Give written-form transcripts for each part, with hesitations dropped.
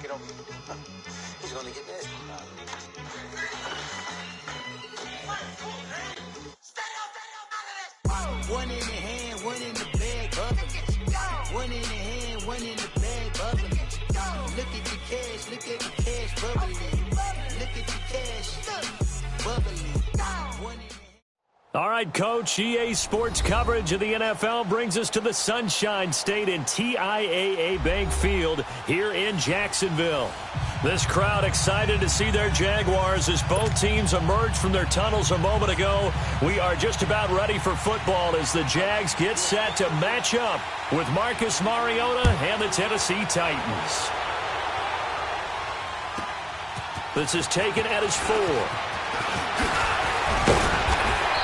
Get over. He's going to get this. One in the hand, one in the bag, bubbling. One in the hand, one in the bag, bubbling. Look at the cash, bubbling. Look at the cash, bubbling. All right, Coach, EA Sports coverage of the NFL brings us to the Sunshine State in TIAA Bank Field here in Jacksonville. This crowd excited to see their Jaguars as both teams emerged from their tunnels a moment ago. We are just about ready for football as the Jags get set to match up with Marcus Mariota and the Tennessee Titans. This is taken at his 4.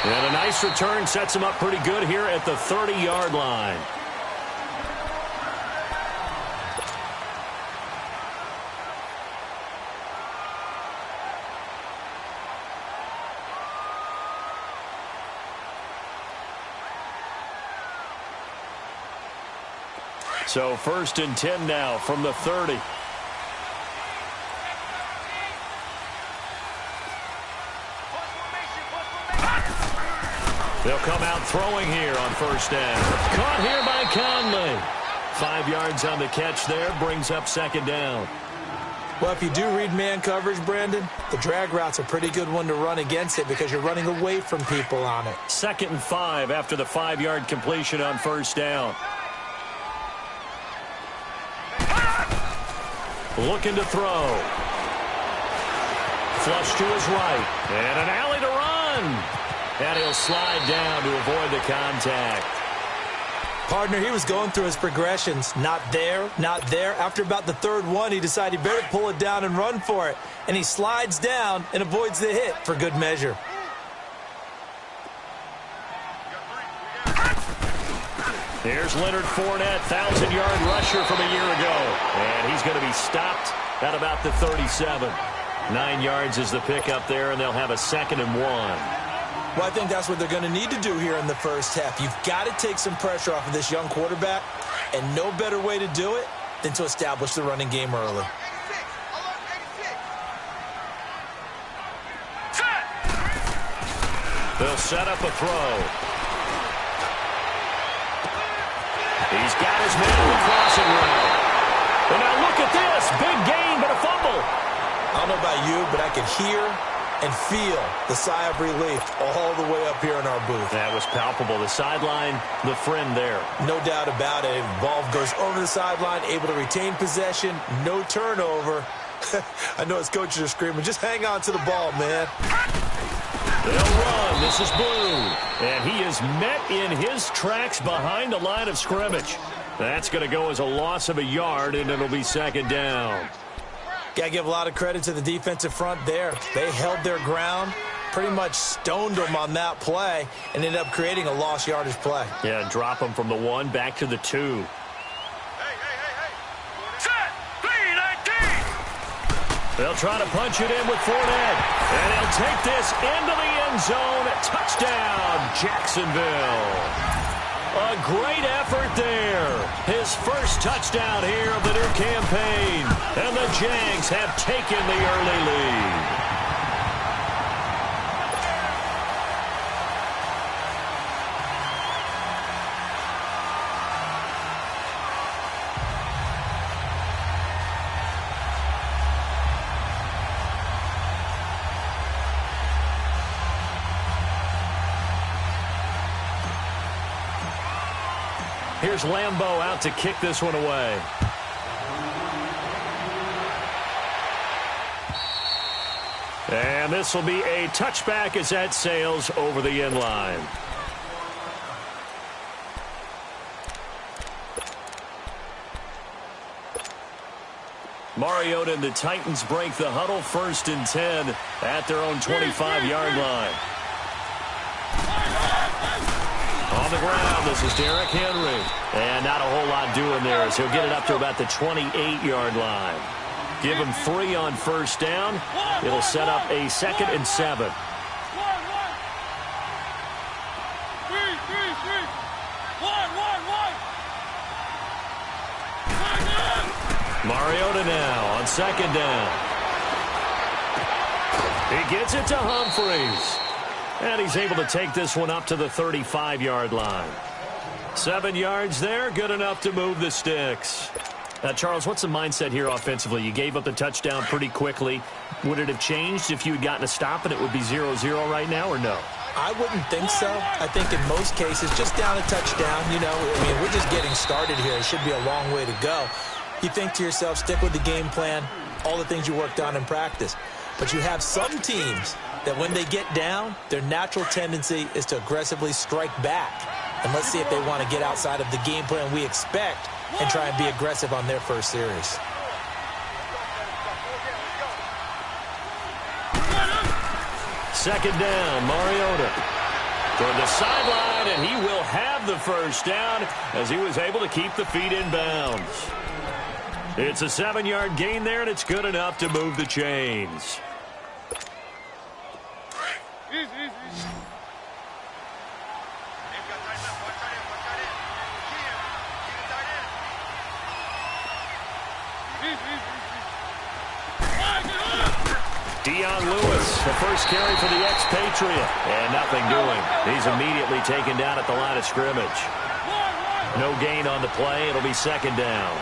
And a nice return sets him up pretty good here at the 30-yard line. So 1st and 10 now from the 30. They'll come out throwing here on 1st down. Caught here by Conley. 5 yards on the catch there, brings up 2nd down. Well, if you do read man coverage, Brandon, the drag route's a pretty good one to run against it because you're running away from people on it. 2nd and 5 after the 5-yard completion on 1st down. Looking to throw. Flush to his right. And an alley to run. And he'll slide down to avoid the contact. Partner, he was going through his progressions. Not there, not there. After about the 3rd one, he decided he better pull it down and run for it. And he slides down and avoids the hit for good measure. Here's Leonard Fournette, 1,000-yard rusher from a year ago. And he's going to be stopped at about the 37. 9 yards is the pickup there, and they'll have a 2nd and 1. Well, I think that's what they're going to need to do here in the first half. You've got to take some pressure off of this young quarterback, and no better way to do it than to establish the running game early. They'll set up a throw. He's got his man in the crossing route. And now look at this. Big gain, but a fumble. I don't know about you, but I can hear and feel the sigh of relief all the way up here in our booth. That was palpable. The sideline, the friend there. No doubt about it. Ball goes over the sideline, able to retain possession, no turnover. I know his coaches are screaming, just hang on to the ball, man. They'll run. This is Blue. And he is met in his tracks behind the line of scrimmage. That's going to go as a loss of a yard, and it'll be 2nd down. Got to give a lot of credit to the defensive front there. They held their ground, pretty much stoned them on that play, and ended up creating a lost yardage play. Yeah, drop them from the 1 back to the 2. They'll try to punch it in with Fournette. And he'll take this into the end zone. Touchdown, Jacksonville. A great effort there. His first touchdown here of the new campaign. And the Jags have taken the early lead. Here's Lambeau out to kick this one away. And this will be a touchback as that sails over the end line. Mariota and the Titans break the huddle, 1st and 10 at their own 25-yard line. On the ground, this is Derrick Henry. And not a whole lot doing there as he'll get it up to about the 28-yard line. Give him 3 on 1st down. It'll set up a 2nd and 7. Mariota Mariota now on second down. He gets it to Humphries. And he's able to take this one up to the 35-yard line. 7 yards there, good enough to move the sticks. Now, Charles, what's the mindset here offensively? You gave up the touchdown pretty quickly. Would it have changed if you had gotten a stop and it would be 0-0 right now, or no? I wouldn't think so. I think in most cases, just down a touchdown, we're just getting started here. It should be a long way to go. You think to yourself, stick with the game plan, all the things you worked on in practice. But you have some teams that when they get down, their natural tendency is to aggressively strike back. And let's see if they want to get outside of the game plan we expect and try and be aggressive on their first series. Second down, Mariota toward the sideline, and he will have the first down as he was able to keep the feet in bounds. It's a 7-yard gain there, and it's good enough to move the chains. Dion Lewis, the first carry for the expatriate, and nothing doing. He's immediately taken down at the line of scrimmage. No gain on the play. It'll be second down.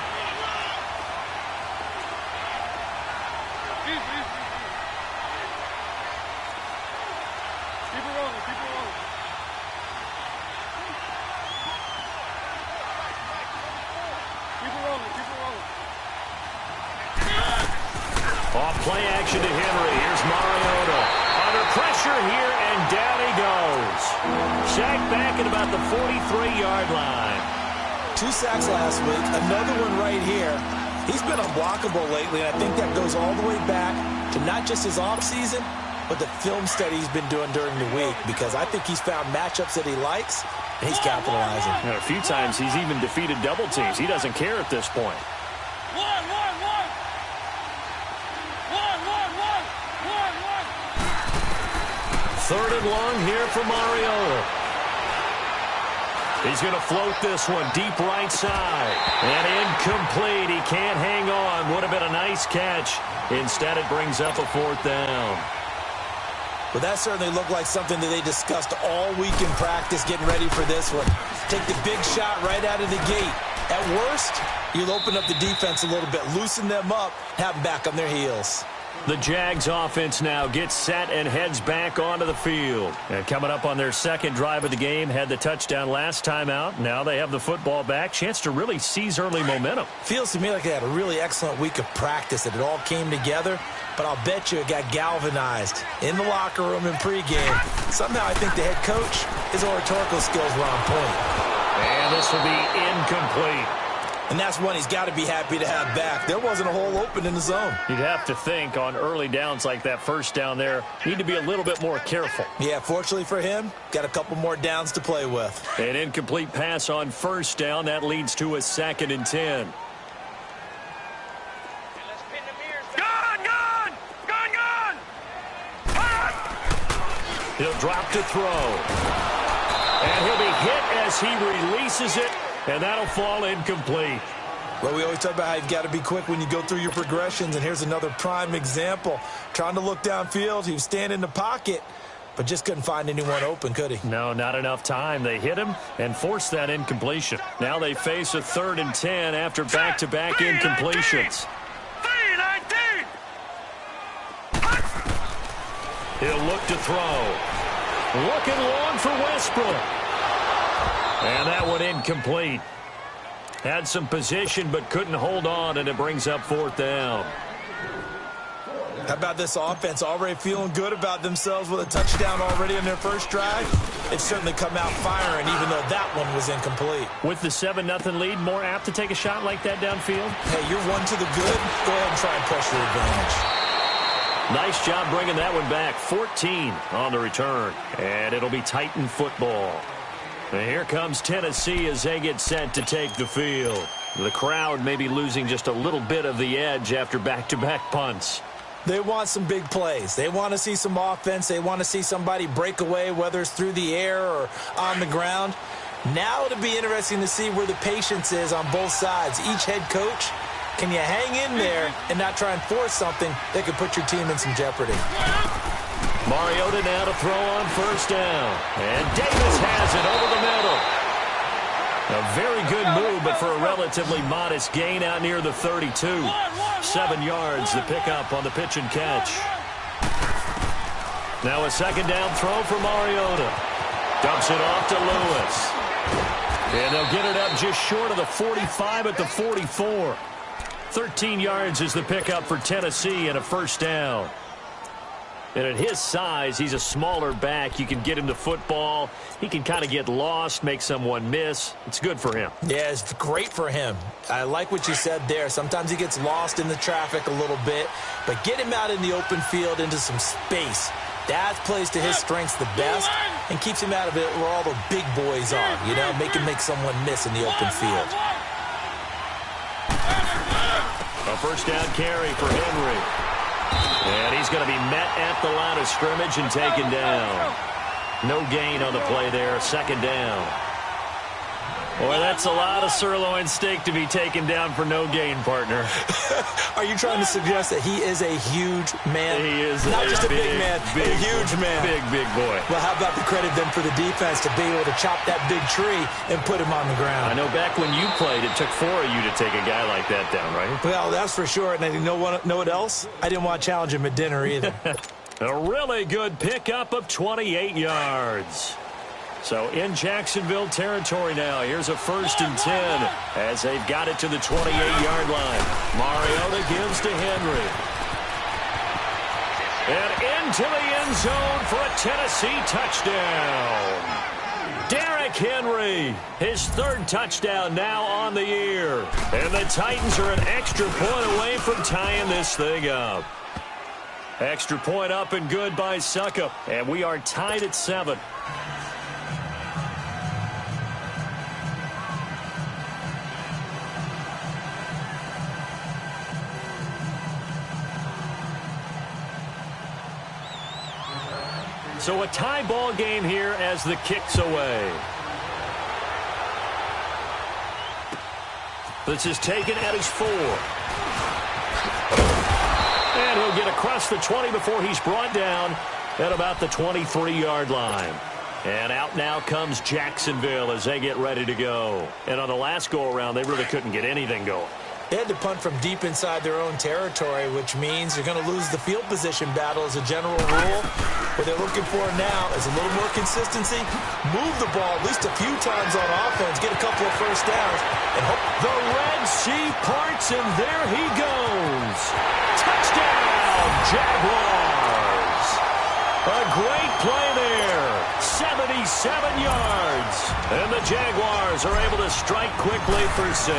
Play action to Henry. Here's Mariota. Under pressure here, and down he goes. Sacked back at about the 43-yard line. 2 sacks last week. Another one right here. He's been unblockable lately, and I think that goes all the way back to not just his offseason, but the film study he's been doing during the week, because I think he's found matchups that he likes, and he's capitalizing. And a few times he's even defeated double teams. He doesn't care at this point. Third and long here for Mariota. He's going to float this one deep right side. And incomplete. He can't hang on. Would have been a nice catch. Instead, it brings up a fourth down. Well, that certainly looked like something that they discussed all week in practice, getting ready for this one. Take the big shot right out of the gate. At worst, you'll open up the defense a little bit, loosen them up, have them back on their heels. The Jags offense now gets set and heads back onto the field. And coming up on their second drive of the game, had the touchdown last time out. Now they have the football back. Chance to really seize early momentum. Feels to me like they had a really excellent week of practice, that it all came together. But I'll bet you it got galvanized in the locker room in pregame. Somehow I think the head coach, his oratorical skills were on point. And this will be incomplete. And that's one he's got to be happy to have back. There wasn't a hole open in the zone. You'd have to think on early downs like that first down there, need to be a little bit more careful. Yeah, fortunately for him, got a couple more downs to play with. An incomplete pass on first down. That leads to a 2nd and 10. He'll drop to throw. And he'll be hit as he releases it. And that'll fall incomplete. Well, we always talk about how you've got to be quick when you go through your progressions, and here's another prime example. Trying to look downfield, he was standing in the pocket, but just couldn't find anyone open, could he? No, not enough time. They hit him and forced that incompletion. Now they face a 3rd and 10 after back-to-back incompletions. He'll look to throw. Looking long for Westbrook. And that one incomplete. Had some position but couldn't hold on, and it brings up 4th down. How about this offense? Already feeling good about themselves with a touchdown already in their first drive. It's certainly come out firing, even though that one was incomplete. With the 7-0 lead, more apt to take a shot like that downfield? Hey, you're one to the good. Go ahead and try and press your advantage. Nice job bringing that one back. 14 on the return. And it'll be Titan football. And here comes Tennessee as they get set to take the field. The crowd may be losing just a little bit of the edge after back-to-back punts. They want some big plays. They want to see some offense. They want to see somebody break away, whether it's through the air or on the ground. Now it'll be interesting to see where the patience is on both sides. Each head coach Can you hang in there and not try and force something that could put your team in some jeopardy? Mariota now to throw on first down. And Davis has it over the middle. A very good move, but for a relatively modest gain out near the 32. 7 yards, the pickup on the pitch and catch. Now a second down throw for Mariota. Dumps it off to Lewis. And they'll get it up just short of the 45 at the 44. 13 yards is the pickup for Tennessee and a first down. And at his size, he's a smaller back. You can get him the football. He can kind of get lost, make someone miss. It's good for him. Yeah, it's great for him. I like what you said there. Sometimes he gets lost in the traffic a little bit. But get him out in the open field into some space. That plays to his strengths the best and keeps him out of it where all the big boys are. You know, make him make someone miss in the open field. A first down carry for Henry. And he's going to be met at the line of scrimmage and taken down. No gain on the play there. Second down. Boy, that's a lot of sirloin steak to be taken down for no gain, partner. Are you trying to suggest that he is a huge man? He is not just a big man, a huge man. Big boy. Well, how about the credit then for the defense to be able to chop that big tree and put him on the ground? I know back when you played, it took 4 of you to take a guy like that down, right? Well, that's for sure. And you know what else? I didn't want to challenge him at dinner either. A really good pickup of 28 yards. So in Jacksonville territory now. Here's a 1st and 10 as they've got it to the 28-yard line. Mariota gives to Henry. And into the end zone for a Tennessee touchdown. Derrick Henry, his 3rd touchdown now on the year. And the Titans are an extra point away from tying this thing up. Extra point up and good by Suckup. And we are tied at 7. So a tie ball game here as the kick's away. This is taken at his 4. And he'll get across the 20 before he's brought down at about the 23-yard line. And out now comes Jacksonville as they get ready to go. And on the last go-around, they really couldn't get anything going. They had to punt from deep inside their own territory, which means you're going to lose the field position battle as a general rule. What they're looking for now is a little more consistency, move the ball at least a few times on offense, get a couple of first downs, and hope. The Red Sea parts, and there he goes. Touchdown, Jaguars. A great play there. 77 yards. And the Jaguars are able to strike quickly for 6.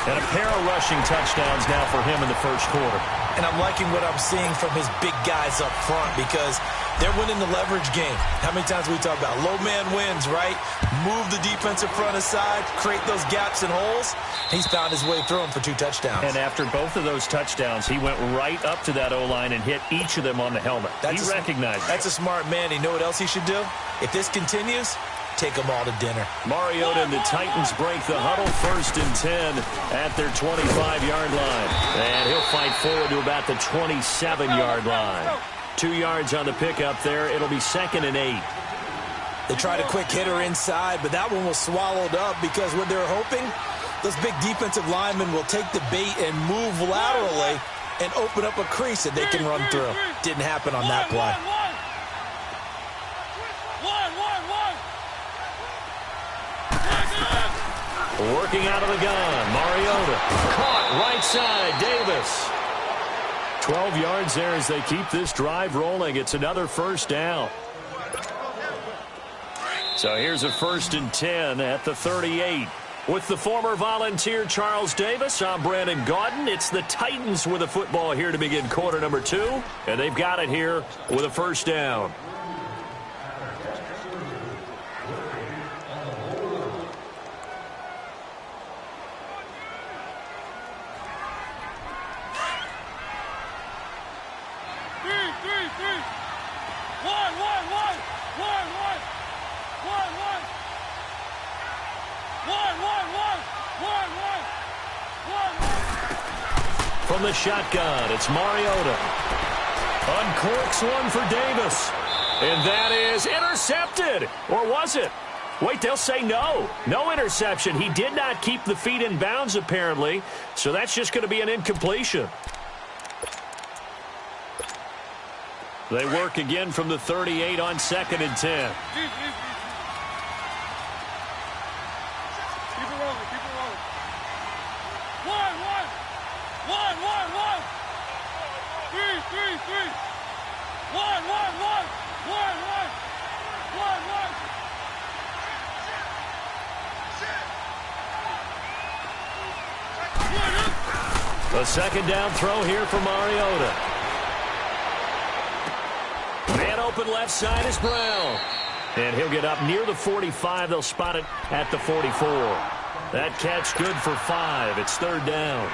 And a pair of rushing touchdowns now for him in the first quarter. And I'm liking what I'm seeing from his big guys up front because they're winning the leverage game. How many times we talk about low man wins, right? Move the defensive front aside, create those gaps and holes. He's found his way through them for 2 touchdowns. And after both of those touchdowns, he went right up to that O-line and hit each of them on the helmet. He recognized it. That's a smart man. You know what else he should do? If this continues, take them all to dinner. Mariota and the Titans break the huddle, 1st and 10 at their 25-yard line. And he'll fight forward to about the 27-yard line. 2 yards on the pickup there. It'll be 2nd and 8. They tried a quick hitter inside, but that one was swallowed up because what they're hoping, those big defensive linemen will take the bait and move laterally and open up a crease that they can run through. Didn't happen on that play. Working out of the gun, Mariota. Caught right side, Davis. 12 yards there as they keep this drive rolling. It's another first down. So here's a 1st and 10 at the 38. With the former Volunteer Charles Davis, I'm Brandon Gaudin. It's the Titans with the football here to begin quarter number 2. And they've got it here with a first down. from the shotgun. It's Mariota. Uncorks one for Davis. And that is intercepted. Or was it? Wait, they'll say no. No interception. He did not keep the feet in bounds, apparently. So that's just going to be an incompletion. They work again from the 38 on 2nd and 10. Keep it rolling, keep it rolling. One. 3. 1. A second down throw here for Mariota. Man open left side is Brown. And he'll get up near the 45. They'll spot it at the 44. That catch good for 5. It's 3rd down.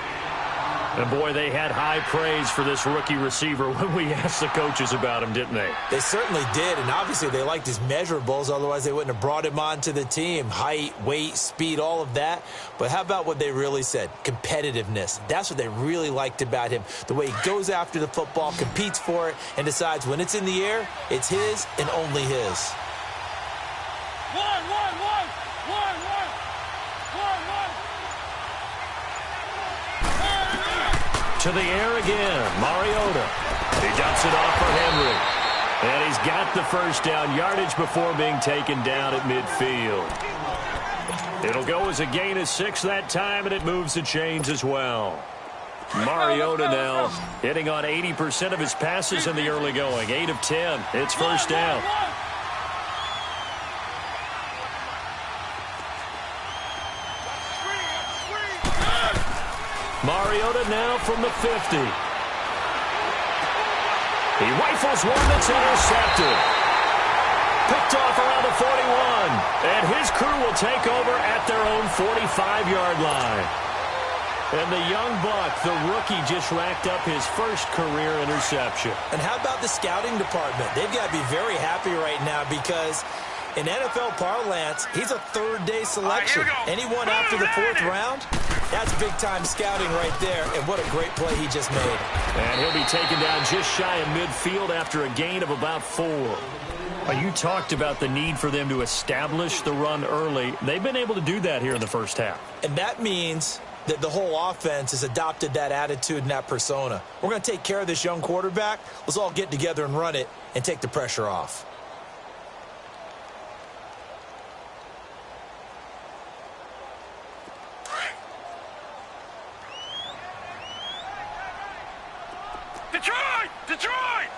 And, boy, they had high praise for this rookie receiver when we asked the coaches about him, didn't they? They certainly did, and obviously they liked his measurables. Otherwise, they wouldn't have brought him onto the team. Height, weight, speed, all of that. But how about what they really said? Competitiveness. That's what they really liked about him. The way he goes after the football, competes for it, and decides when it's in the air, it's his and only his. One. To the air again, Mariota. He dumps it off for Henry. And he's got the first down yardage before being taken down at midfield. It'll go as a gain of 6 that time, and it moves the chains as well. Mariota now hitting on 80% of his passes in the early going. 8 of 10. It's first down. Mariota now from the 50. He rifles one that's intercepted. Picked off around the 41. And his crew will take over at their own 45-yard line. And the young buck, the rookie, just racked up his first career interception. And how about the scouting department? They've got to be very happy right now because in NFL parlance, he's a third-day selection. Anyone after the 4th round, that's big-time scouting right there, and what a great play he just made. And he'll be taken down just shy of midfield after a gain of about 4. You talked about the need for them to establish the run early. They've been able to do that here in the first half. And that means that the whole offense has adopted that attitude and that persona. We're going to take care of this young quarterback. Let's all get together and run it and take the pressure off. Detroit!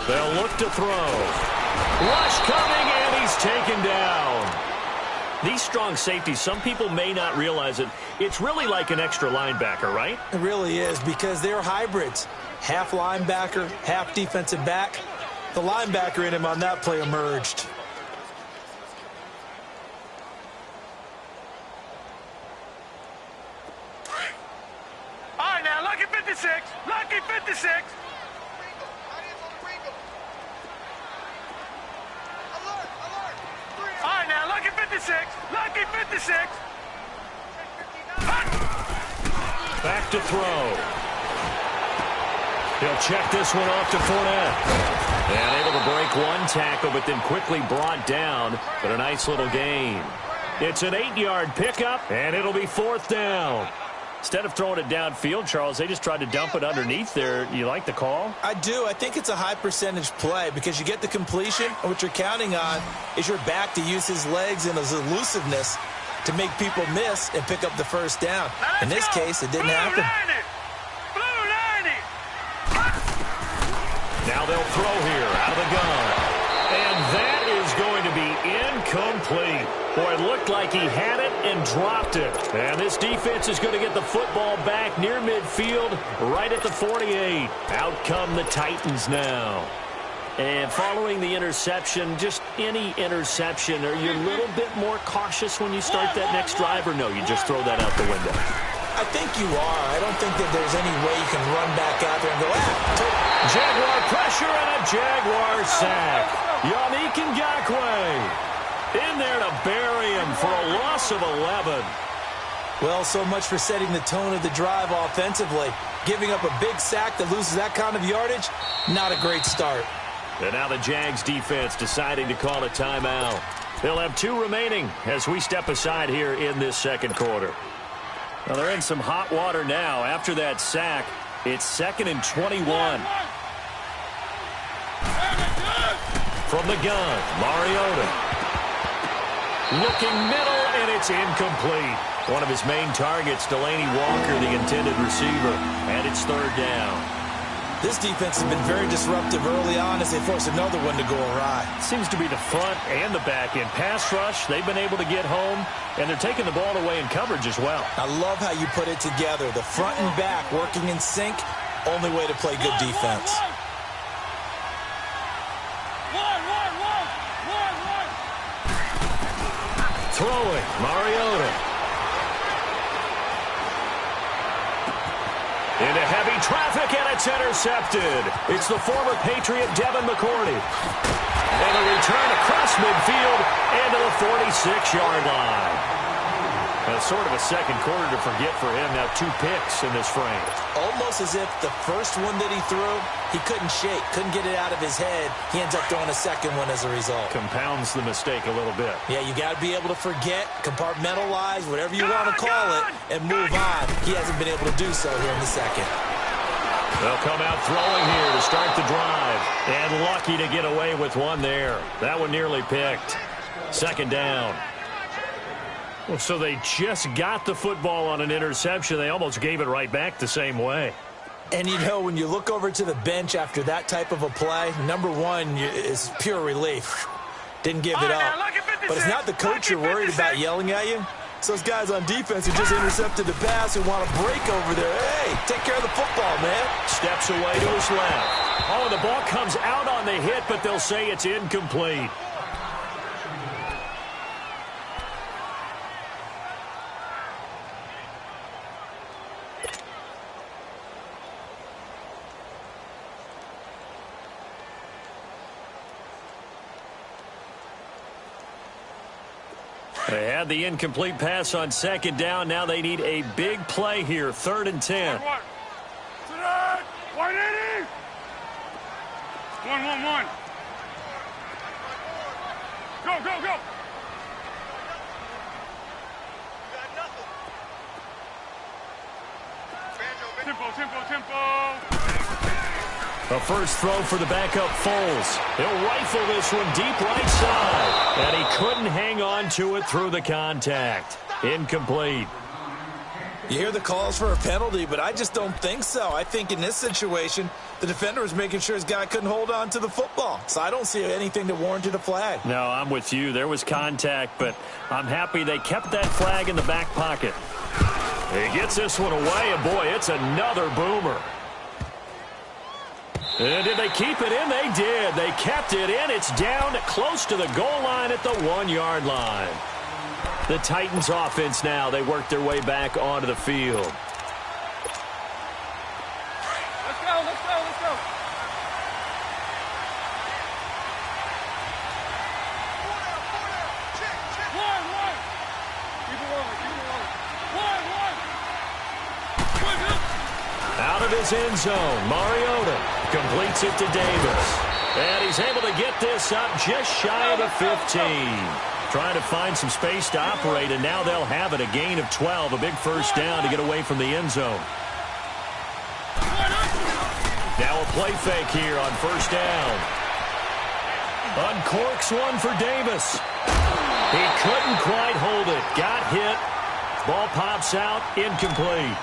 They'll look to throw. Rush coming, and he's taken down. These strong safeties, some people may not realize it. It's really like an extra linebacker, right? It really is because they're hybrids. Half linebacker, half defensive back. The linebacker in him on that play emerged. All right, now, lucky 56. Lucky 56. All right, now, lucky 56. Lucky 56. Back to throw. He'll check this one off to Fournette. And able to break one tackle, but then quickly brought down. But a nice little gain. It's an 8-yard pickup, and it'll be 4th down. Instead of throwing it downfield, Charles, they just tried to dump it underneath there. You like the call? I do. I think it's a high percentage play because you get the completion, and what you're counting on is your back to use his legs and his elusiveness to make people miss and pick up the first down. In this case, it didn't happen. Blue 90. Now they'll throw here out of the gun. And that is going to be incomplete. Boy, it looked like he had it and dropped it. And this defense is going to get the football back near midfield, right at the 48. Out come the Titans now. And following the interception, just any interception, are you a little bit more cautious when you start that next drive, or no, you just throw that out the window? I think you are. I don't think that there's any way you can run back out there and go, Jaguar pressure and a Jaguar sack. Yannick Ngakoue in there to bury him for a loss of 11. Well, so much for setting the tone of the drive offensively. Giving up a big sack that loses that kind of yardage, not a great start. And now the Jags defense deciding to call a timeout. They'll have 2 remaining as we step aside here in this second quarter. Well, they're in some hot water now. After that sack, it's 2nd and 21. From the gun, Mariota. Looking middle, and it's incomplete. One of his main targets, Delaney Walker, the intended receiver, and it's 3rd down. This defense has been very disruptive early on as they force another one to go awry. Seems to be the front and the back end. Pass rush, they've been able to get home, and they're taking the ball away in coverage as well. I love how you put it together. The front and back working in sync, only way to play good defense. Throwing, Mariota. Into heavy traffic, and it's intercepted. It's the former Patriot Devin McCourty. And a return across midfield and to the 46-yard line. Sort of a second quarter to forget for him. Now 2 picks in this frame. Almost as if the first one that he threw, he couldn't shake, couldn't get it out of his head. He ends up throwing a second one as a result. Compounds the mistake a little bit. Yeah, you got to be able to forget, compartmentalize, whatever you want to call it, and move on. He hasn't been able to do so here in the second. They'll come out throwing here to start the drive. And lucky to get away with one there. That one nearly picked. 2nd down. Well, so they just got the football on an interception. They almost gave it right back the same way. And, you know, when you look over to the bench after that type of a play, number one is pure relief. Didn't give it up. But it's not the coach you're worried about yelling at you. It's those guys on defense who just intercepted the pass who want to break over there. Hey, take care of the football, man. Steps away to his left. Oh, the ball comes out on the hit, but they'll say it's incomplete. They had the incomplete pass on 2nd down. Now they need a big play here. 3rd and 10. 180. 1-1-1. Go. Tempo. A first throw for the backup Foles. He'll rifle this one deep right side. And he couldn't hang on to it through the contact. Incomplete. You hear the calls for a penalty, but I just don't think so. I think in this situation, the defender was making sure his guy couldn't hold on to the football. So I don't see anything that warranted a flag. No, I'm with you. There was contact, but I'm happy they kept that flag in the back pocket. He gets this one away, and boy, it's another boomer. And did they keep it in? They did. They kept it in. It's down close to the goal line at the 1-yard line. The Titans offense now, they work their way back onto the field. Let's go. One. Keep it rolling. One. Out of his end zone, Mariota completes it to Davis. And he's able to get this up just shy of the 15. Trying to find some space to operate, and now they'll have it. A gain of 12, a big first down to get away from the end zone. Now a play fake here on 1st down. Uncorks one for Davis. He couldn't quite hold it. Got hit. Ball pops out. Incomplete.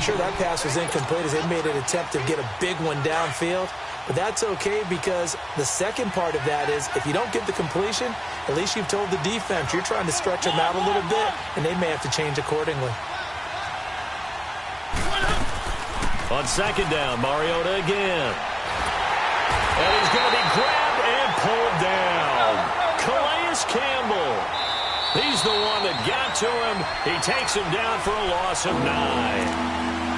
Sure, that pass was incomplete as they made an attempt to get a big one downfield. But that's okay because the second part of that is if you don't get the completion, at least you've told the defense you're trying to stretch them out a little bit, and they may have to change accordingly. On 2nd down, Mariota again. And he's going to be grabbed and pulled down. Calais Campbell. He's the one that got to him. He takes him down for a loss of 9.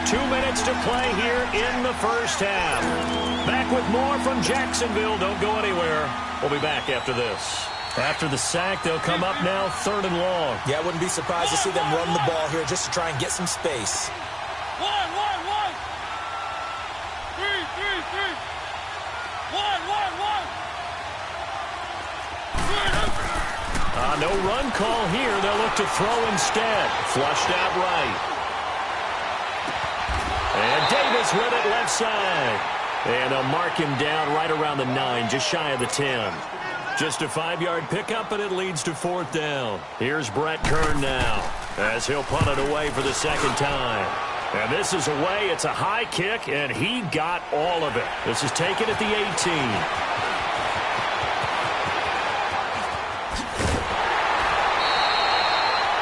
2 minutes to play here in the first half. Back with more from Jacksonville. Don't go anywhere. We'll be back after this. After the sack, they'll come up now 3rd and long. Yeah, I wouldn't be surprised to see them run the ball here just to try and get some space. One. 3. 1. No run call here. They'll look to throw instead. Flushed out right. And Davis with it left side. And they'll mark him down right around the 9, just shy of the 10. Just a 5-yard pickup, and it leads to 4th down. Here's Brett Kern now, as he'll punt it away for the 2nd time. And this is away. It's a high kick, and he got all of it. This is taken at the 18.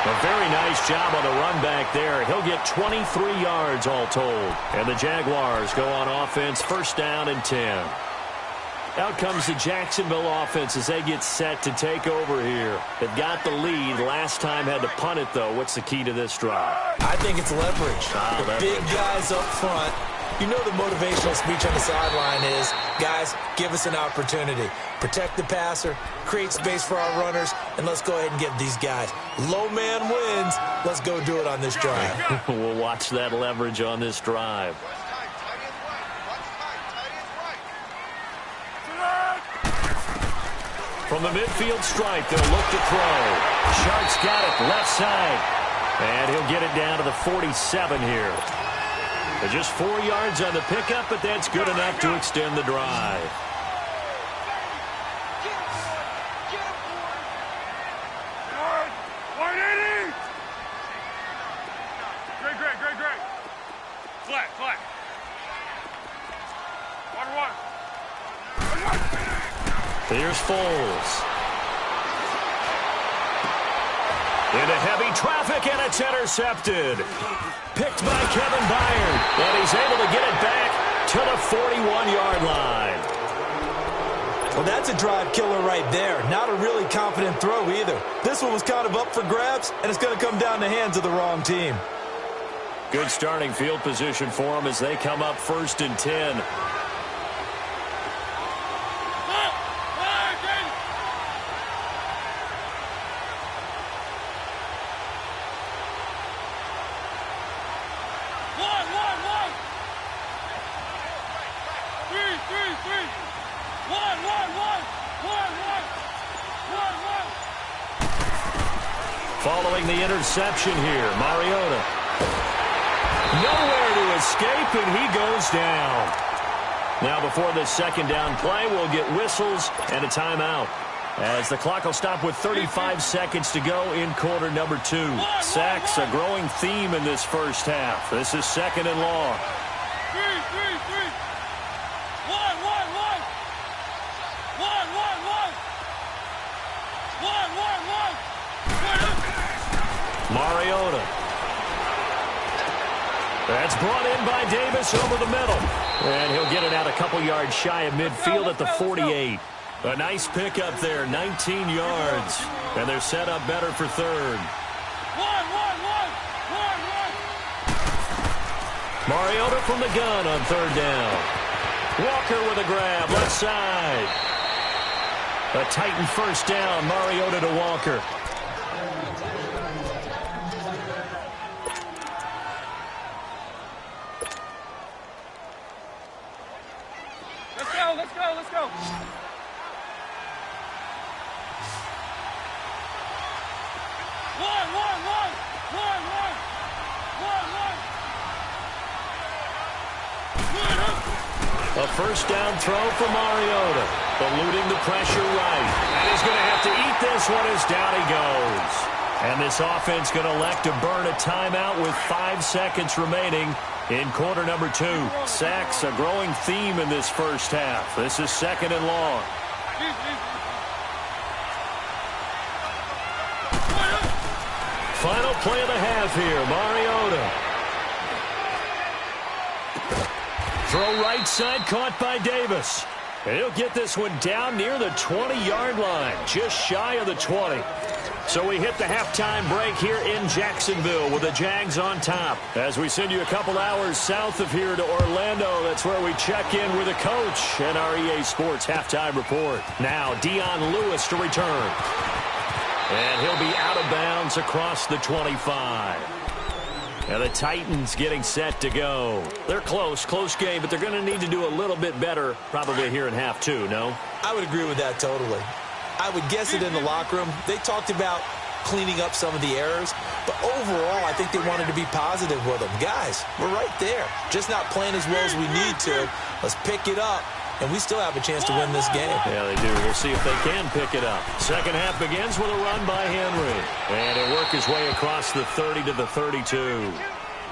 A very nice job on the run back there. He'll get 23 yards all told. And the Jaguars go on offense, 1st down and 10. Out comes the Jacksonville offense as they get set to take over here. They've got the lead. Last time had to punt it, though. What's the key to this drive? I think it's leverage. The big guys up front. You know the motivational speech on the sideline is, guys, give us an opportunity. Protect the passer, create space for our runners, and let's go ahead and get these guys. Low man wins. Let's go do it on this drive. We'll watch that leverage on this drive. From the midfield stripe, they'll look to throw. Shark's got it left side. And he'll get it down to the 47 here. Just 4 yards on the pickup, but that's good enough to extend the drive. Great. Flat. Water. Here's Foles. Into heavy traffic, and it's intercepted. Picked by Kevin Byard, and he's able to get it back to the 41-yard line. Well, that's a drive killer right there. Not a really confident throw either. This one was kind of up for grabs, and it's going to come down the hands of the wrong team. Good starting field position for them as they come up 1st and 10. Following the interception here, Mariota. Nowhere to escape, and he goes down. Now, before this 2nd down play, we'll get whistles and a timeout, as the clock will stop with 35 seconds to go in quarter number 2. Sacks, a growing theme in this first half. This is 2nd and long. 3. 1. Mariota. That's brought in by Davis over the middle. And he'll get it out a couple yards shy of midfield at the 48. A nice pickup there, 19 yards. And they're set up better for 3rd. 1. Mariota from the gun on 3rd down. Walker with a grab, left side. A Titan 1st down, Mariota to Walker. Let's go. 1. A 1st down throw for Mariota. Eluding the pressure right. And he's going to have to eat this one as down he goes. And this offense going to elect to burn a timeout with 5 seconds remaining in quarter number 2. Sacks, a growing theme in this first half. This is 2nd and long. Final play of the half here, Mariota. Throw right side, caught by Davis. And he'll get this one down near the 20-yard line, just shy of the 20. So we hit the halftime break here in Jacksonville with the Jags on top. As we send you a couple hours south of here to Orlando, that's where we check in with the coach and our EA Sports halftime report. Now, Dion Lewis to return. And he'll be out of bounds across the 25. And the Titans getting set to go. They're close game, but they're going to need to do a little bit better probably here in half two, no? I would agree with that totally. I would guess it in the locker room. They talked about cleaning up some of the errors, but overall, I think they wanted to be positive with them. Guys, we're right there. Just not playing as well as we need to. Let's pick it up, and we still have a chance to win this game. Yeah, they do. We'll see if they can pick it up. Second half begins with a run by Henry. And he'll work his way across the 30 to the 32.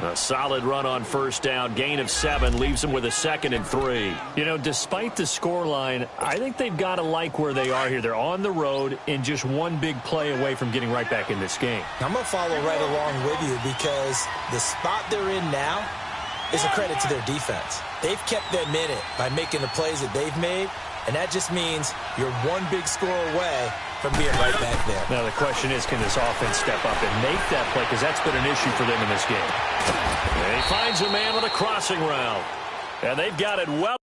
A solid run on first down. Gain of 7 leaves them with a 2nd and 3. You know, despite the scoreline, I think they've got to like where they are here. They're on the road and just one big play away from getting right back in this game. I'm going to follow right along with you because the spot they're in now is a credit to their defense. They've kept them in it by making the plays that they've made, and that just means you're one big score away from being right back there. Now the question is, can this offense step up and make that play? Because that's been an issue for them in this game. And he finds a man with a crossing route. And they've got it well.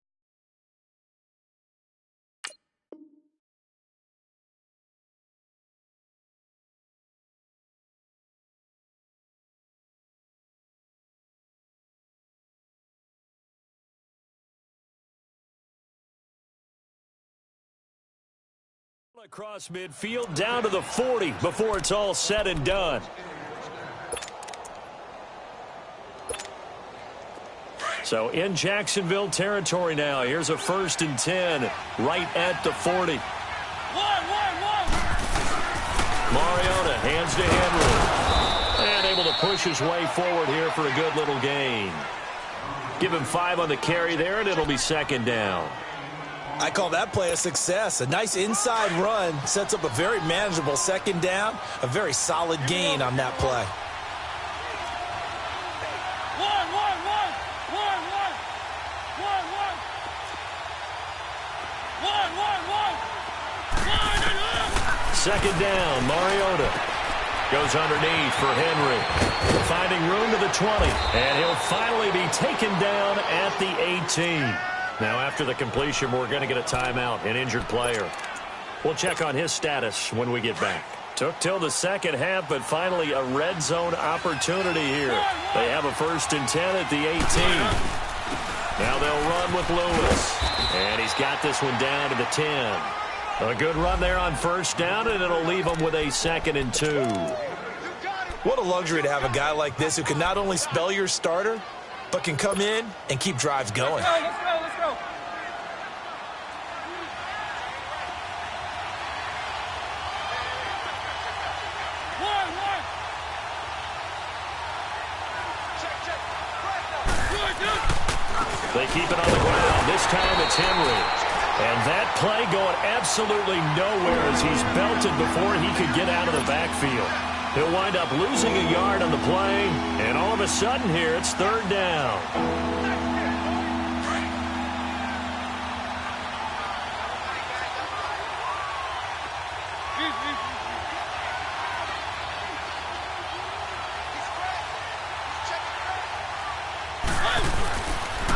Across midfield, down to the 40 before it's all said and done. So in Jacksonville territory now. Here's a 1st and 10 right at the 40. Mariota hands to Henry. And able to push his way forward here for a good little gain. Give him 5 on the carry there, and it'll be 2nd down. I call that play a success. A nice inside run sets up a very manageable 2nd down. A very solid gain on that play. Second down, Mariota goes underneath for Henry. Finding room to the 20, and he'll finally be taken down at the 18. Now, after the completion, we're going to get a timeout, an injured player. We'll check on his status when we get back. Took till the second half, but finally a red zone opportunity here. They have a 1st and 10 at the 18. Now they'll run with Lewis. And he's got this one down to the 10. A good run there on first down, and it'll leave them with a 2nd and 2. What a luxury to have a guy like this who can not only spell your starter, but can come in and keep drives going. Let's go. They keep it on the ground. This time it's Henry. And that play going absolutely nowhere as he's belted before he could get out of the backfield. He'll wind up losing a yard on the play, and all of a sudden here it's 3rd down.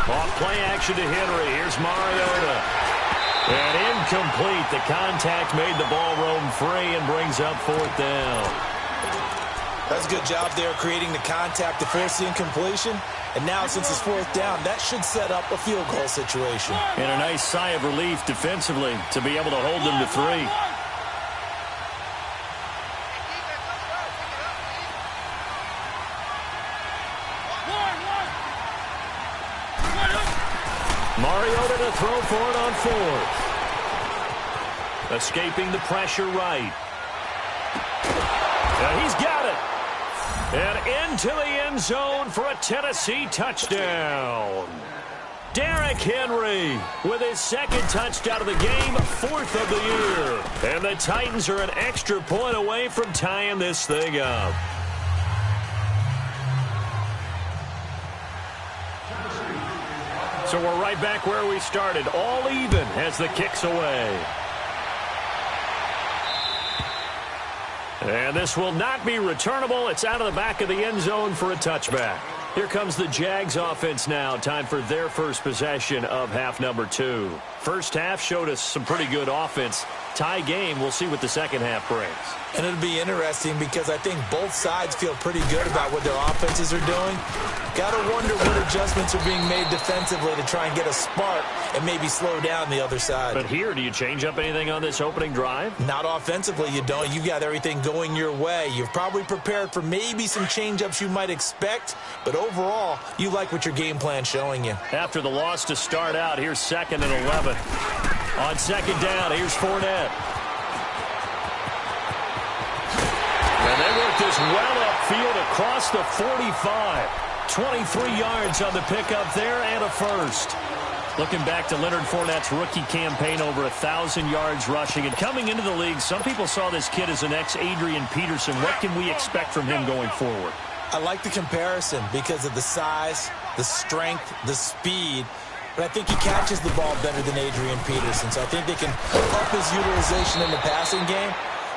Off play action to Henry. Here's Mariota. And incomplete. The contact made the ball roam free and brings up 4th down. That's a good job there creating the contact to force the incompletion. And now since it's 4th down, that should set up a field goal situation. And a nice sigh of relief defensively to be able to hold them to 3. Mariota to throw for it on 4th. Escaping the pressure right. And he's got it. And into the end zone for a Tennessee touchdown. Derrick Henry with his 2nd touchdown of the game, 4th of the year. And the Titans are an extra point away from tying this thing up. So we're right back where we started, all even as the kick's away. And this will not be returnable. It's out of the back of the end zone for a touchback. Here comes the Jags offense now. Time for their first possession of half number 2. First half showed us some pretty good offense. Tie game. We'll see what the second half brings. And it'll be interesting because I think both sides feel pretty good about what their offenses are doing. Got to wonder what adjustments are being made defensively to try and get a spark and maybe slow down the other side. But here, do you change up anything on this opening drive? Not offensively, you don't. You've got everything going your way. You've probably prepared for maybe some change-ups you might expect, but overall, you like what your game plan's showing you. After the loss to start out, here's 2nd and 11. On second down, here's Fournette. And they work this well upfield across the 45. 23 yards on the pickup there and a first. Looking back to Leonard Fournette's rookie campaign, over 1,000 yards rushing. And coming into the league, some people saw this kid as an ex-Adrian Peterson. What can we expect from him going forward? I like the comparison because of the size, the strength, the speed. But I think he catches the ball better than Adrian Peterson. So I think they can up his utilization in the passing game.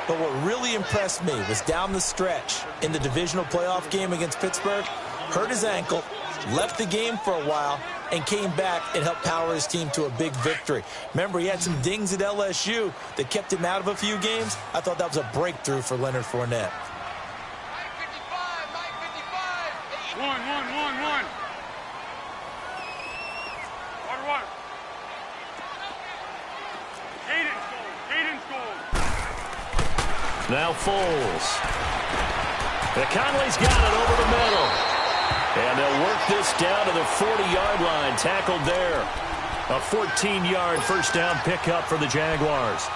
But what really impressed me was down the stretch in the divisional playoff game against Pittsburgh, hurt his ankle, left the game for a while, and came back and helped power his team to a big victory. Remember, he had some dings at LSU that kept him out of a few games. I thought that was a breakthrough for Leonard Fournette. One. Water. Hayden's goal. Now Foles. Conley's got it over the middle. And they'll work this down to the 40-yard line. Tackled there. A 14-yard first down pickup for the Jaguars.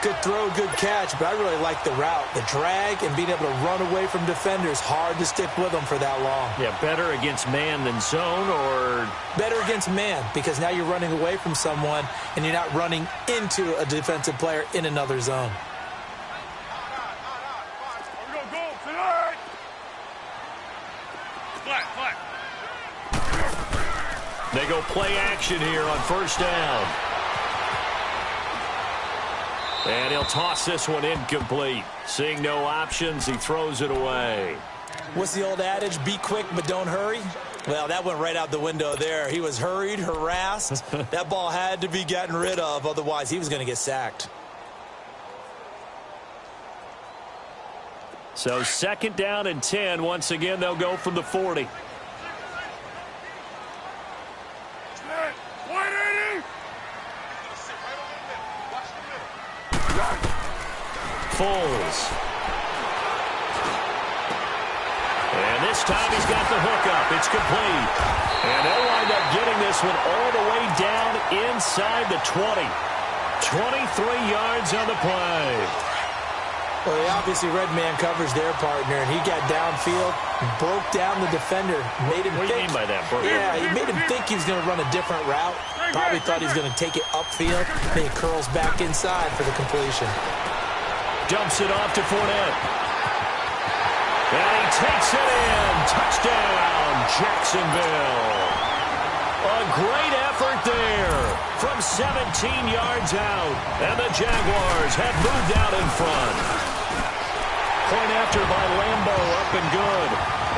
Good throw, good catch, but I really like the route. The drag and being able to run away from defenders. Hard to stick with them for that long. Yeah, better against man than zone, or? Better against man, because now you're running away from someone and you're not running into a defensive player in another zone. They go play action here on first down. And he'll toss this one incomplete. Seeing no options, he throws it away. What's the old adage? Be quick, but don't hurry? Well, that went right out the window there. He was hurried, harassed. That ball had to be gotten rid of, otherwise he was going to get sacked. So 2nd down and 10. Once again, they'll go from the 40. Foles. And this time he's got the hookup. It's complete. And they'll wind up getting this one all the way down inside the 20. 23 yards on the play. Well, he obviously read man coverage their partner, and he got downfield, broke down the defender, made him think. What do you mean by that, bro? Yeah, he made him think he was going to run a different route. Probably thought he was going to take it upfield. Then he curls back inside for the completion. Dumps it off to Fournette. And he takes it in. Touchdown, Jacksonville. A great effort there from 17 yards out. And the Jaguars have moved out in front. Point after by Lambeau, up and good.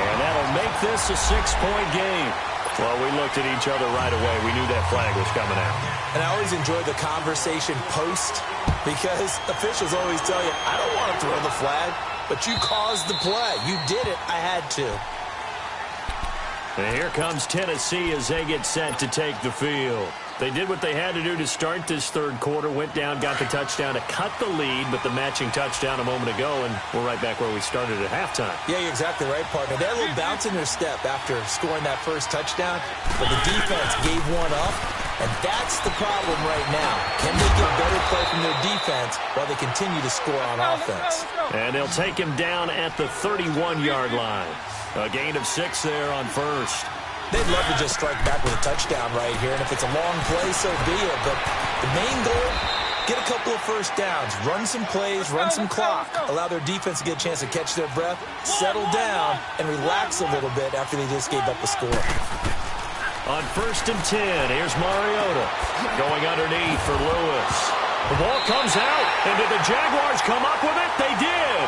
And that'll make this a 6-point game. Well, we looked at each other right away. We knew that flag was coming out. And I always enjoy the conversation post, because officials always tell you, I don't want to throw the flag, but you caused the play. You did it. I had to. And here comes Tennessee as they get set to take the field. They did what they had to do to start this third quarter, went down, got the touchdown to cut the lead, but the matching touchdown a moment ago, and we're right back where we started at halftime. Yeah, you're exactly right, partner. They had a little bounce in their step after scoring that first touchdown, but the defense gave one up, and that's the problem right now. Can they get better play from their defense while they continue to score on offense? And they'll take him down at the 31-yard line. A gain of 6 there on first. They'd love to just strike back with a touchdown right here, and if it's a long play, so be it. But the main goal, get a couple of first downs, run some plays, run some clock, allow their defense to get a chance to catch their breath, settle down, and relax a little bit after they just gave up the score. On 1st and 10, here's Mariota going underneath for Lewis. The ball comes out, and did the Jaguars come up with it? They did.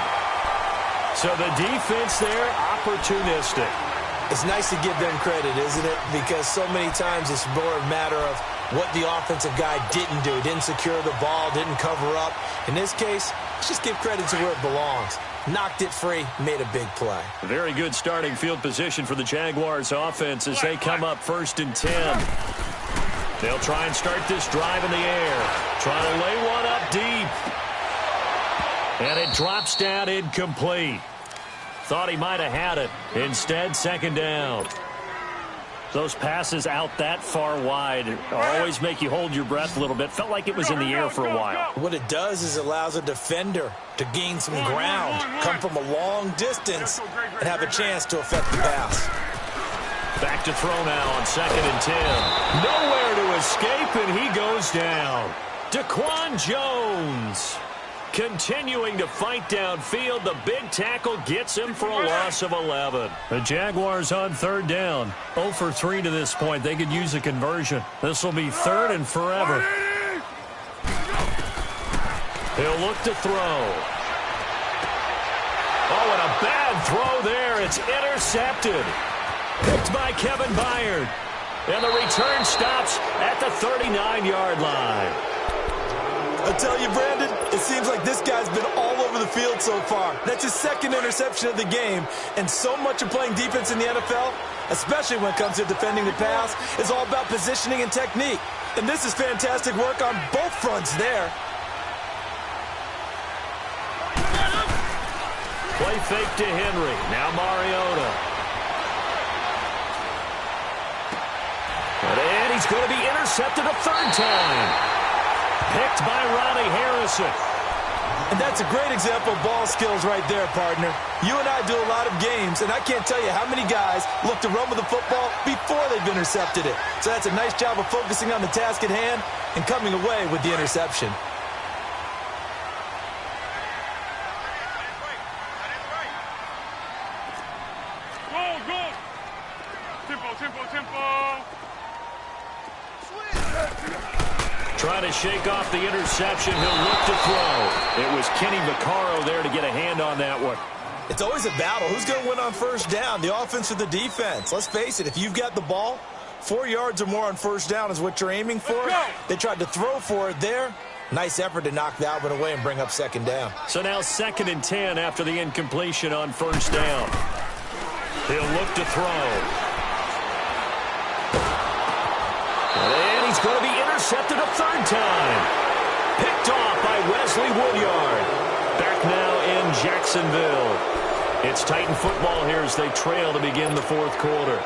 So the defense there, opportunistic. It's nice to give them credit, isn't it? Because so many times it's more a matter of what the offensive guy didn't do. Didn't secure the ball, didn't cover up. In this case, let's just give credit to where it belongs. Knocked it free, made a big play. Very good starting field position for the Jaguars offense as they come up 1st and 10. They'll try and start this drive in the air. Trying to lay one up deep. And it drops down incomplete. Thought he might have had it. Instead, 2nd down. Those passes out that far wide always make you hold your breath a little bit. Felt like it was in the air for a while. What it does is it allows a defender to gain some ground, come from a long distance, and have a chance to affect the pass. Back to throw now on 2nd and 10. Nowhere to escape, and he goes down. Daquan Jones continuing to fight downfield. The big tackle gets him for a loss of 11. The Jaguars on 3rd down. 0 for 3 to this point. They could use a conversion. This will be 3rd and forever. He'll look to throw. Oh, and a bad throw there. It's intercepted. Picked by Kevin Byard. And the return stops at the 39-yard line. I tell you, Brandon, it seems like this guy's been all over the field so far. That's his 2nd interception of the game. And so much of playing defense in the NFL, especially when it comes to defending the pass, is all about positioning and technique. And this is fantastic work on both fronts there. Play fake to Henry. Now Mariota. And he's going to be intercepted a 3rd time. Picked by Ronnie Harrison. And that's a great example of ball skills right there, partner. You and I do a lot of games, and I can't tell you how many guys look to run with the football before they've intercepted it. So that's a nice job of focusing on the task at hand and coming away with the interception. Trying to shake off the interception. He'll look to throw. It was Kenny Vaccaro there to get a hand on that one. It's always a battle. Who's going to win on 1st down, the offense or the defense? Let's face it, if you've got the ball, 4 yards or more on 1st down is what you're aiming for. They tried to throw for it there. Nice effort to knock that one away and bring up 2nd down. So now 2nd and 10 after the incompletion on 1st down. He'll look to throw. And he's going to be intercepted a 3rd time. Picked off by Wesley Woodyard. Back now in Jacksonville. It's Titan football here as they trail to begin the 4th quarter.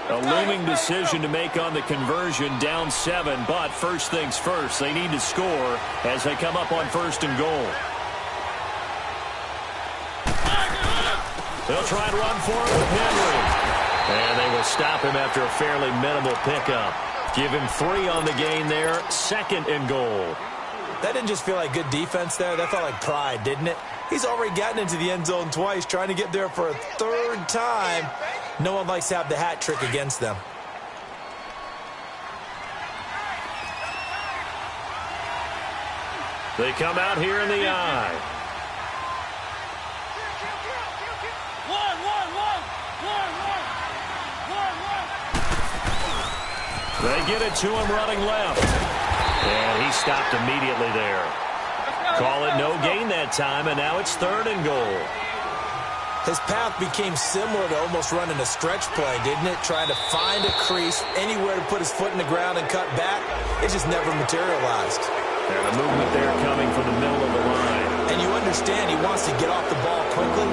A looming decision to make on the conversion, down 7, but first things first, they need to score as they come up on 1st and goal. They'll try and run for it with Henry. And they will stop him after a fairly minimal pickup. Give him 3 on the gain there, 2nd and goal. That didn't just feel like good defense there. That felt like pride, didn't it? He's already gotten into the end zone twice, trying to get there for a 3rd time. No one likes to have the hat trick against them. They come out here in the eye. They get it to him running left. And he stopped immediately there. Call it no gain that time, and now it's 3rd and goal. His path became similar to almost running a stretch play, didn't it? Trying to find a crease, anywhere to put his foot in the ground and cut back. It just never materialized. And a movement there coming from the middle of the line. And you understand he wants to get off the ball quickly,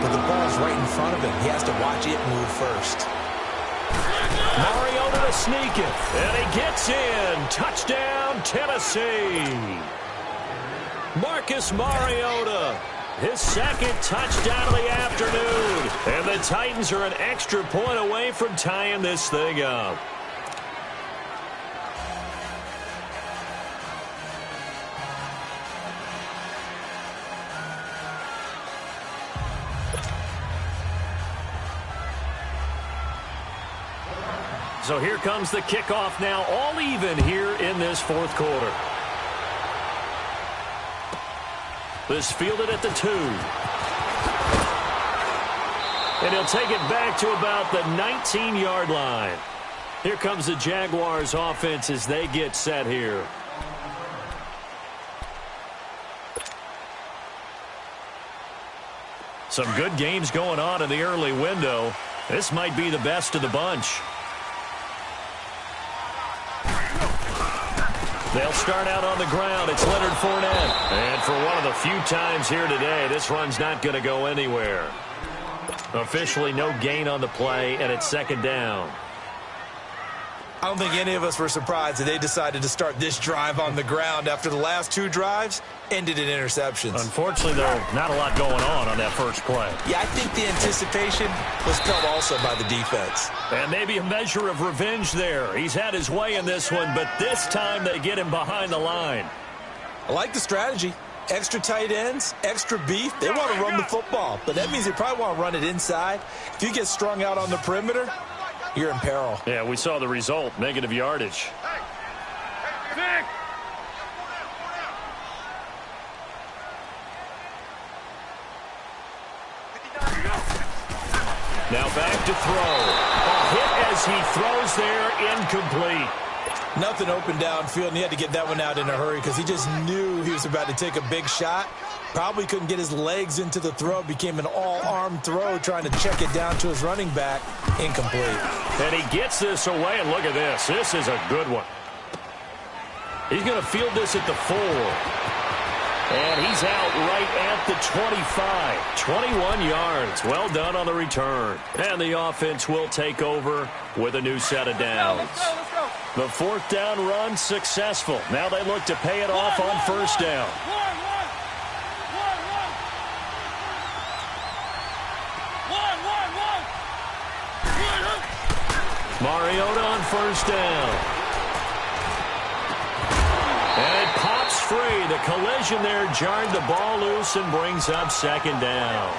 but the ball's right in front of him. He has to watch it move first. Mariota to sneak it. And he gets in. Touchdown, Tennessee. Marcus Mariota. His 2nd touchdown of the afternoon. And the Titans are an extra point away from tying this thing up. So here comes the kickoff now, all even here in this fourth quarter. This fielded at the 2. And he'll take it back to about the 19-yard line. Here comes the Jaguars offense as they get set here. Some good games going on in the early window. This might be the best of the bunch. They'll start out on the ground. It's Leonard Fournette. And for one of the few times here today, this run's not going to go anywhere. Officially no gain on the play, and it's second down. I don't think any of us were surprised that they decided to start this drive on the ground after the last 2 drives ended in interceptions. Unfortunately, though, not a lot going on that first play. Yeah, I think the anticipation was felt also by the defense. And maybe a measure of revenge there. He's had his way in this one, but this time they get him behind the line. I like the strategy. Extra tight ends, extra beef. They want to run the football, but that means they probably want to run it inside. If you get strung out on the perimeter, you're in peril. Yeah, we saw the result, negative yardage. Now back to throw. A hit as he throws there, incomplete. Nothing open downfield, and he had to get that one out in a hurry because he just knew he was about to take a big shot. Probably couldn't get his legs into the throw. Became an all-arm throw trying to check it down to his running back. Incomplete. And he gets this away, and look at this. This is a good one. He's going to field this at the 4. And he's out right at the 25. 21 yards. Well done on the return. And the offense will take over with a new set of downs. Let's go. The fourth down run successful. Now they look to pay it off on first down. Mariota on first down. And it pops free. The collision there jarred the ball loose and brings up second down.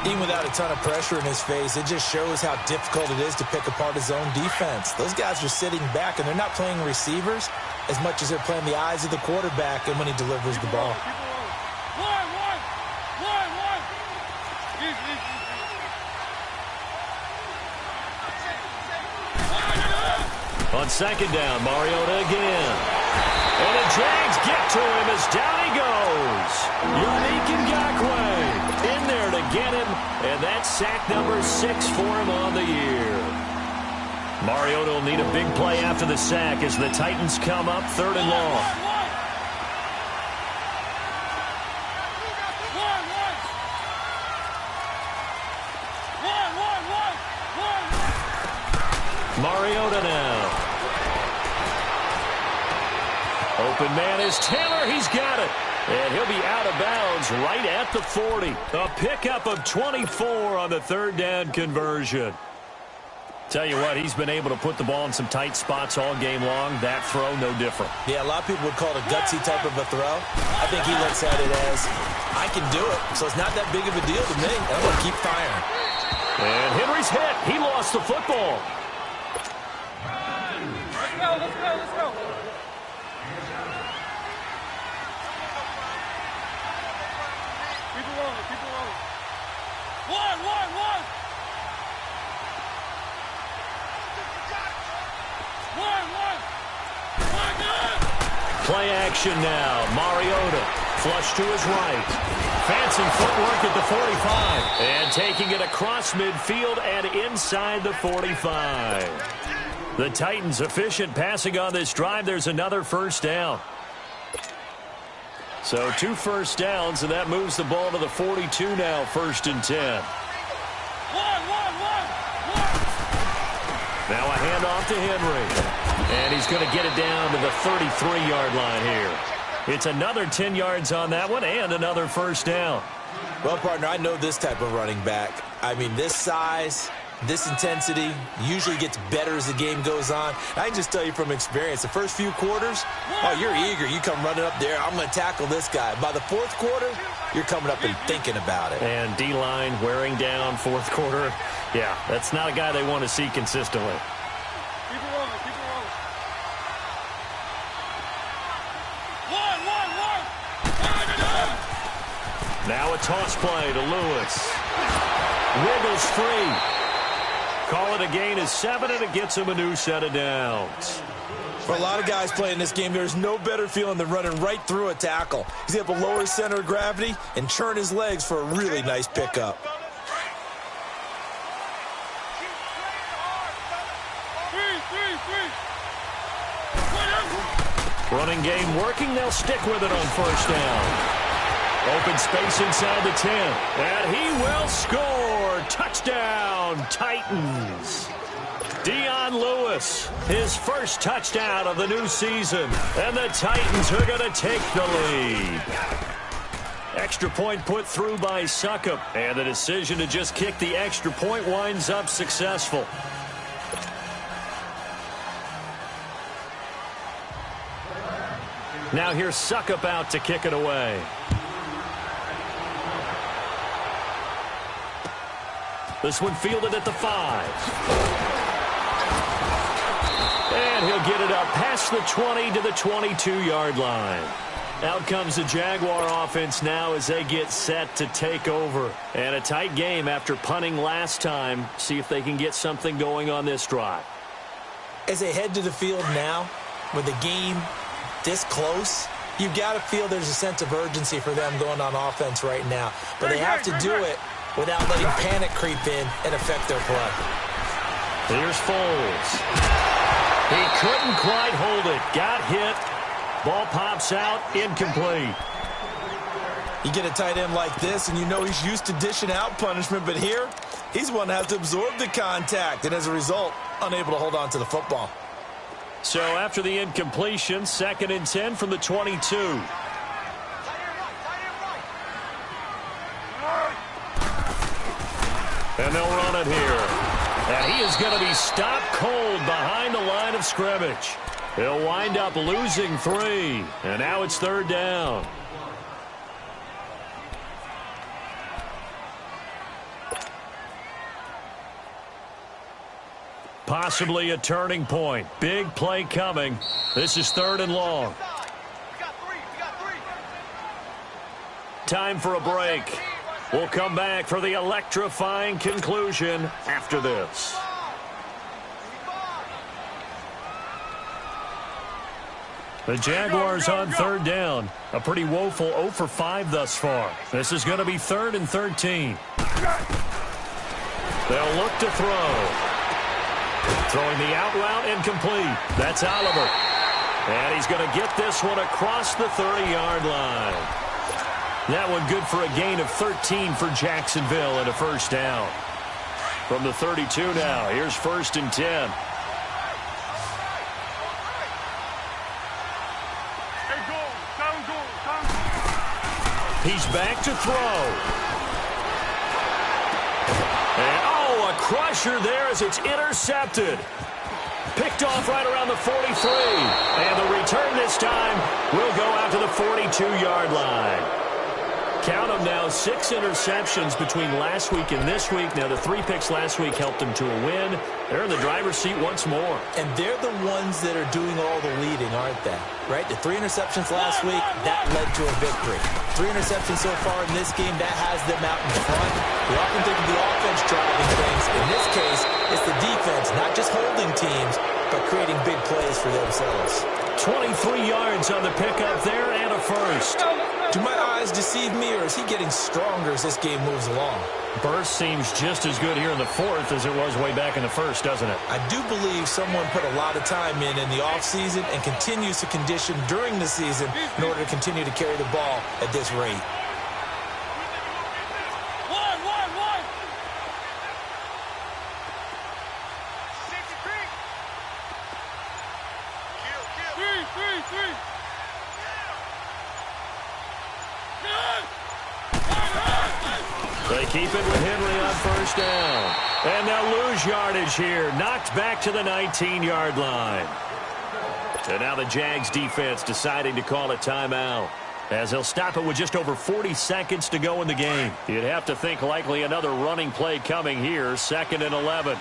Even without a ton of pressure in his face, it just shows how difficult it is to pick apart his own defense. Those guys are sitting back, and they're not playing receivers as much as they're playing the eyes of the quarterback and when he delivers the ball. On second down, Mariota again. And the Jags get to him as down he goes. Yannick Ngakoue in there to get him, and that's sack number 6 for him on the year. Mariota will need a big play after the sack as the Titans come up 3rd and long. Mariota now. Open man is Taylor. He's got it. And he'll be out of bounds right at the 40. A pickup of 24 on the 3rd down conversion. Tell you what, he's been able to put the ball in some tight spots all game long. That throw, no different. Yeah, a lot of people would call it a gutsy type of a throw. I think he looks at it as, I can do it, so it's not that big of a deal to me. I'm going to keep firing. And Henry's hit. He lost the football. Let's go. Keep it rolling. One. Play action now. Mariota flush to his right. Fancy footwork at the 45. And taking it across midfield and inside the 45. The Titans efficient passing on this drive. There's another first down. So 2 first downs, and that moves the ball to the 42 now, 1st and 10. Now a handoff to Henry. And he's going to get it down to the 33-yard line here. It's another 10 yards on that one and another first down. Well, partner, I know this type of running back. I mean, this size, this intensity usually gets better as the game goes on. I can just tell you from experience, the first few quarters, oh, you're eager. You come running up there, I'm going to tackle this guy. By the 4th quarter, you're coming up and thinking about it. And D-line wearing down 4th quarter. Yeah, that's not a guy they want to see consistently. Now a toss play to Lewis. Wiggles free. Call it a gain of 7, and it gets him a new set of downs. For a lot of guys playing this game, there's no better feeling than running right through a tackle. He's able to lower his center of gravity and churn his legs for a really nice pickup. Running game working. They'll stick with it on first down. Open space inside the 10. And he will score. Touchdown, Titans. Dion Lewis, his first touchdown of the new season. And the Titans are going to take the lead. Extra point put through by Suckup. And the decision to just kick the extra point winds up successful. Now here's Suckup out to kick it away. This one fielded at the 5. And he'll get it up past the 20 to the 22-yard line. Out comes the Jaguar offense now as they get set to take over. And a tight game after punting last time. See if they can get something going on this drive. As they head to the field now, with the game this close, you've got to feel there's a sense of urgency for them going on offense right now. But they have to do it without letting panic creep in and affect their play. Here's Foles. He couldn't quite hold it. Got hit. Ball pops out. Incomplete. You get a tight end like this, and you know he's used to dishing out punishment, but here, he's one that has to absorb the contact, and as a result, unable to hold on to the football. So after the incompletion, 2nd and 10 from the 22. And they'll run it here. And he is going to be stopped cold behind the line of scrimmage. He'll wind up losing 3. And now it's 3rd down. Possibly a turning point. Big play coming. This is 3rd and long. Time for a break. We'll come back for the electrifying conclusion after this. The Jaguars on 3rd down. A pretty woeful 0 for 5 thus far. This is going to be 3rd and 13. They'll look to throw. Throwing the out route incomplete. That's Oliver. And he's going to get this one across the 30-yard line. That one good for a gain of 13 for Jacksonville and a first down. From the 32 now, here's 1st and 10. He's back to throw. And, a crusher there as it's intercepted. Picked off right around the 43. And the return this time will go out to the 42-yard line. Count them now, 6 interceptions between last week and this week. Now, the 3 picks last week helped them to a win. They're in the driver's seat once more. And they're the ones that are doing all the leading, aren't they? Right? The 3 interceptions last week, that led to a victory. 3 interceptions so far in this game, that has them out in front. We often think of the offense driving things. In this case, it's the defense, not just holding teams, but creating big plays for themselves. 23 yards on the pickup there and a first. Do my eyes deceive me, or is he getting stronger as this game moves along? Burst seems just as good here in the 4th as it was way back in the 1st, doesn't it? I do believe someone put a lot of time in the offseason and continues to condition during the season in order to continue to carry the ball at this rate. They keep it with Henry on first down. And they'll lose yardage here. Knocked back to the 19-yard line. And now the Jags defense deciding to call a timeout, as they'll stop it with just over 40 seconds to go in the game. You'd have to think likely another running play coming here. 2nd and 11.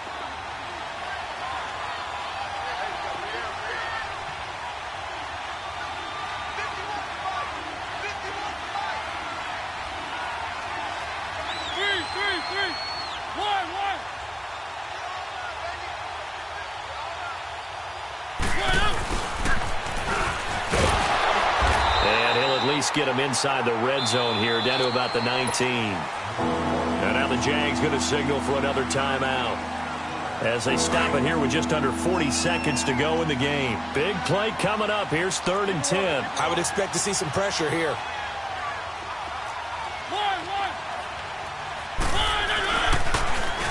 And he'll at least get him inside the red zone here, down to about the 19. And now the Jags going to signal for another timeout as they stop it here with just under 40 seconds to go in the game. Big play coming up. Here's 3rd and 10. I would expect to see some pressure here.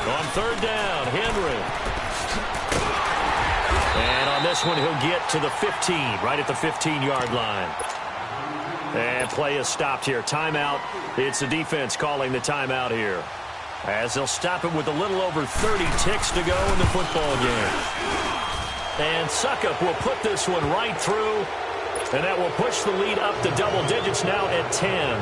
On 3rd down, Henry. And on this one, he'll get to the 15, right at the 15-yard line. And play is stopped here. Timeout. It's the defense calling the timeout here, as they'll stop it with a little over 30 ticks to go in the football game. And Suckup will put this one right through, and that will push the lead up to double digits now at 10.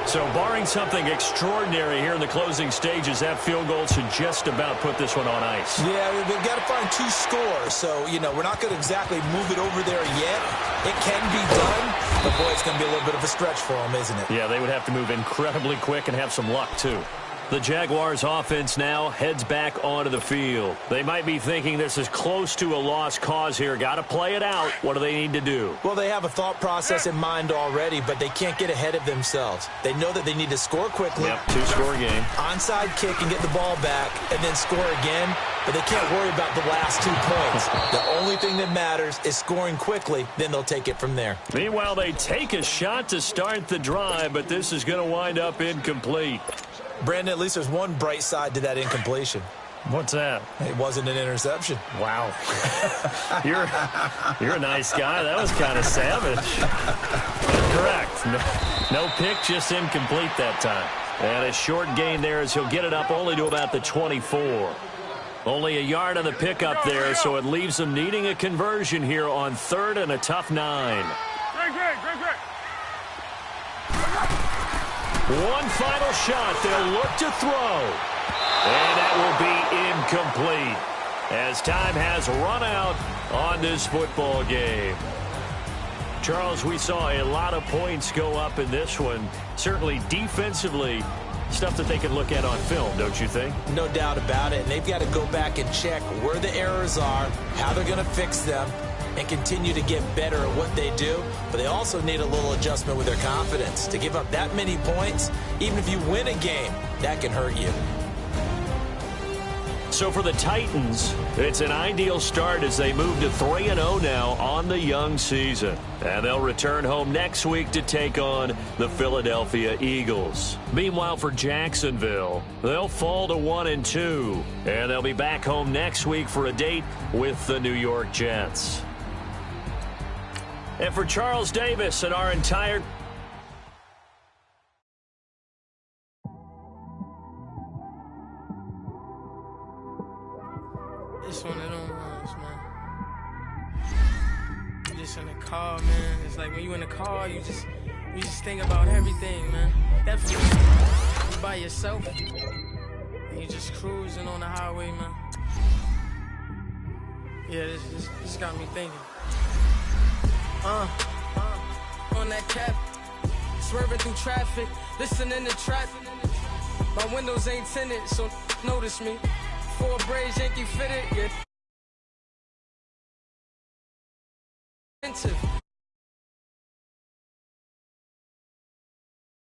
So barring something extraordinary here in the closing stages, that field goal should just about put this one on ice. Yeah, they've got to find 2 scores. So, you know, we're not going to exactly move it over there yet. It can be done, but boy, it's going to be a little bit of a stretch for them, isn't it? Yeah, they would have to move incredibly quick and have some luck, too. The Jaguars offense now heads back onto the field. They might be thinking this is close to a lost cause here. Got to play it out. What do they need to do? Well, they have a thought process in mind already, but they can't get ahead of themselves. They know that they need to score quickly. Yep, 2-score game. Onside kick and get the ball back and then score again, but they can't worry about the last 2 points. The only thing that matters is scoring quickly, then they'll take it from there. Meanwhile, they take a shot to start the drive, but this is going to wind up incomplete. Brandon, at least there's one bright side to that incompletion. What's that? It wasn't an interception. Wow. You're a nice guy. That was kind of savage. Correct. No pick, just incomplete that time. And a short gain there as he'll get it up only to about the 24. Only a yard on the pickup there, so it leaves them needing a conversion here on 3rd and a tough 9. Great. One final shot. They'll look to throw. And that will be incomplete, as time has run out on this football game. Charles, we saw a lot of points go up in this one. Certainly defensively, stuff that they can look at on film, don't you think? No doubt about it. And they've got to go back and check where the errors are, how they're going to fix them, and continue to get better at what they do. But they also need a little adjustment with their confidence. To give up that many points, even if you win a game, that can hurt you. So for the Titans, it's an ideal start as they move to 3-0 now on the young season. And they'll return home next week to take on the Philadelphia Eagles. Meanwhile, for Jacksonville, they'll fall to 1-2. And they'll be back home next week for a date with the New York Jets. And for Charles Davis and our entire... It's one of them ones, man. You just in the car, man. It's like when you in the car, you just think about everything, man. Definitely, you by yourself, and you just cruising on the highway, man. Yeah, this got me thinking. On that cap, swerving through traffic, listening to trap. My windows ain't tinted, so notice me. 4 braids, Yankee fitted, yeah.